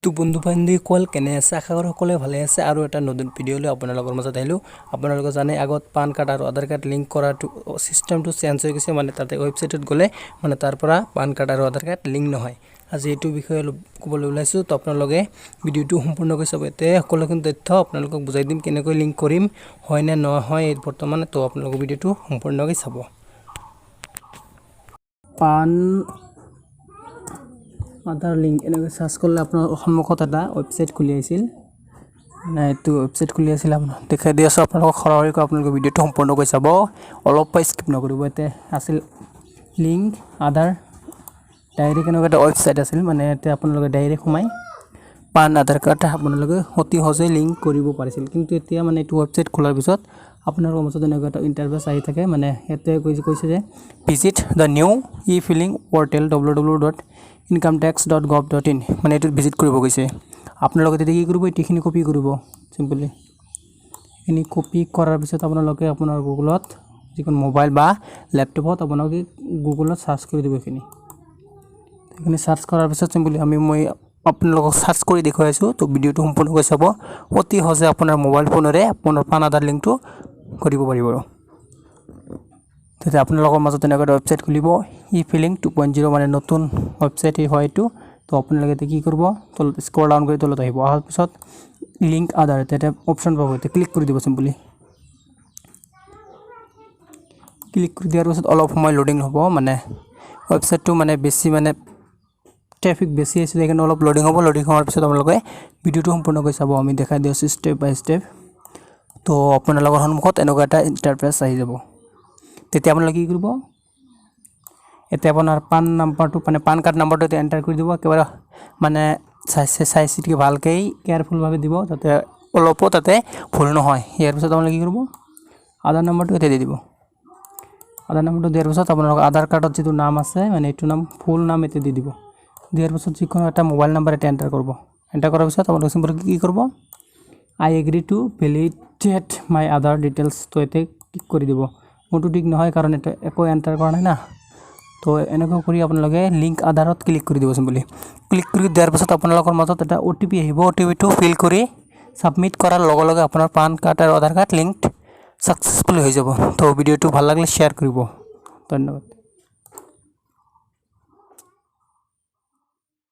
তো বন্ধু বান্ধৱীসকল কেনে আছে আশা কৰো সকলোৱে ভালে আছে আৰু এটা নতুন ভিডিঅ' লৈ আপোনালোকৰ মাজত আহিলো আপোনালোকে জানে আগত পান কাৰ্ড আৰু আধাৰ কাৰ্ড লিংক কৰাটো সিস্টেমটো চেঞ্জ হৈ গৈছে মানে তাতে ওয়েবসাইটত গলে মানে তাৰ পৰা পান কাৰ্ড আৰু আধাৰ কাৰ্ড লিংক নহয় আজি এইটো বিষয়ে ক'বলৈ ওলাইছো তো আপোনালোকে ভিডিঅ'টো সম্পূৰ্ণকৈ চাব এতে সকলোখিনি তথ্য আপোনালোকক বুজাই দিম কেনেকৈ লিংক কৰিম হয় নে নহয় বৰ্তমান তো আপোনালোকে ভিডিঅ'টো সম্পূৰ্ণকৈ চাব পান আধাৰ লিংক এনেকৈ সাৰ্চ কৰিলে আপোনাৰ সন্মুখত এটা ওয়েবসাইট খুলি আহিছিল না এটো ওয়েবসাইট খুলি আছিল আপোনাৰ দেখাই দি আছো আপোনালোকক খৰহৰিকৈ আপোনালোকে ভিডিঅ'টো সম্পূৰ্ণকৈ চাব অলপ পাই স্কিপ নকৰিব এতে আছিল লিংক আধাৰ ডাইৰেক্ট এনেকৈ এটা ওয়েবসাইট আছিল মানে এতে আপোনালোকে ডাইৰেক্ট সোমাই পান আধাৰ কাৰ্ড আপোনালোকে অতি সহজে লিংক কৰিব পাৰিছিল কিন্তু এতিয়া মানে এটো ওয়েবসাইট খোলাৰ পিছত আপোনালোকৰ মাজত এনেকৈ এটা ইন্টাৰফেস আহি থাকে মানে এতে কৈছে যে visit the new e-filing portal www.incometax.gov.in মানে এটো ভিজিট কৰিব গৈছে আপোনালোকে তেতিয়া কি কৰিব এটিখিনি কপি কৰিব সিম্পলি এনি কপি কৰাৰ পিছত আপোনালোকে আপোনাৰ গুগলত যিকোন মোবাইল বা ল্যাপটপত আপোনালোকে গুগলত সাৰ্চ কৰি দিব এখিনি সাৰ্চ কৰাৰ পিছত সিম্পলি মই আপোনালোকক সাৰ্চ কৰি দেখুৱাইছো তো ভিডিঅ'টো সম্পূৰ্ণকৈ চাব অতি সহজে আপোনাৰ মোবাইল ফোনৰে আপোনাৰ পান আধাৰ লিংকটো কৰিব পাৰিব তেতিয়া আপোনালোকৰ মাজত এনেকৈ ওয়েবসাইট খুলিব ই-ফিলিং 2.0 মানে নতুন ওয়েবসাইট হয়টো তো আপোনালোকে কি কৰিব তলত স্ক্ৰল ডাউন কৰি তলত আহিব আহাৰ পিছত লিংক আধাৰ এটা অপচন পাব তে ক্লিক কৰি দিব সিম্পলি ক্লিক কৰি দিয়াৰ পিছত অলপ সময় লোডিং হ'ব মানে ওয়েবসাইটটো মানে বেছি মানে ট্রাফিক বেছি আছে দেখেন অলপ লোডিং হ'ব লোডিং হোৱাৰ পিছত আপোনালোকে ভিডিঅ'টো সম্পূৰ্ণকৈ চাব আমি দেখাই দিও স্টেপ বাই স্টেপ তো আপোনালোকৰ সন্মুখত এনেকুৱা এটা ইন্টাৰফেস আহি যাব তেতিয়া আপোনালোকে কি কৰিব এতে আপোনাৰ পান নাম্বাৰটো মানে পান কাৰ্ড নাম্বাৰটো এন্টাৰ কৰি দিব একেবাৰে মানে চাইচিতি ভালকৈ কেয়াৰফুল ভাবে দিব যাতে অলপো তাতে ভুল নহয় ইয়াৰ পিছত আপোনালোকে কি কৰিব আধাৰ নাম্বাৰটো এতে দি দিব আধাৰ নাম্বাৰটো দিয়াৰ পিছত আপোনালোকৰ আধাৰ কাৰ্ডত যেটো নাম আছে মানে এটো নাম ফুল নাম এতে দি দিব দিয়াৰ পিছত যিকোনো এটা মোবাইল নাম্বাৰ এতে এন্টাৰ কৰিব এন্টাৰ কৰাৰ পিছত আপোনালোকে সিম্পলি কি কৰিব I agree to validate my Aadhaar details তো এতে ক্লিক কৰি দিব মোটো ঠিক নহয় কাৰণ এটা একো এন্টাৰ কৰা নাই না তো এনেকৈ কৰি আপোনালোকে লিংক আধাৰত ক্লিক কৰি দিব সিম্পলি ক্লিক কৰি দিয়াৰ পিছত আপোনালোকৰ মাজত এটা ওটিপি আহিব ওটিপিটো ফিল কৰি সাবমিট কৰাৰ লগে লগে আপোনাৰ পান কাৰ্ড আৰু আধাৰ কাৰ্ড লিংক সাকসেসফুল হৈ যাব তো ভিডিঅ'টো ভাল লাগিলে শেয়াৰ কৰিব ধন্যবাদ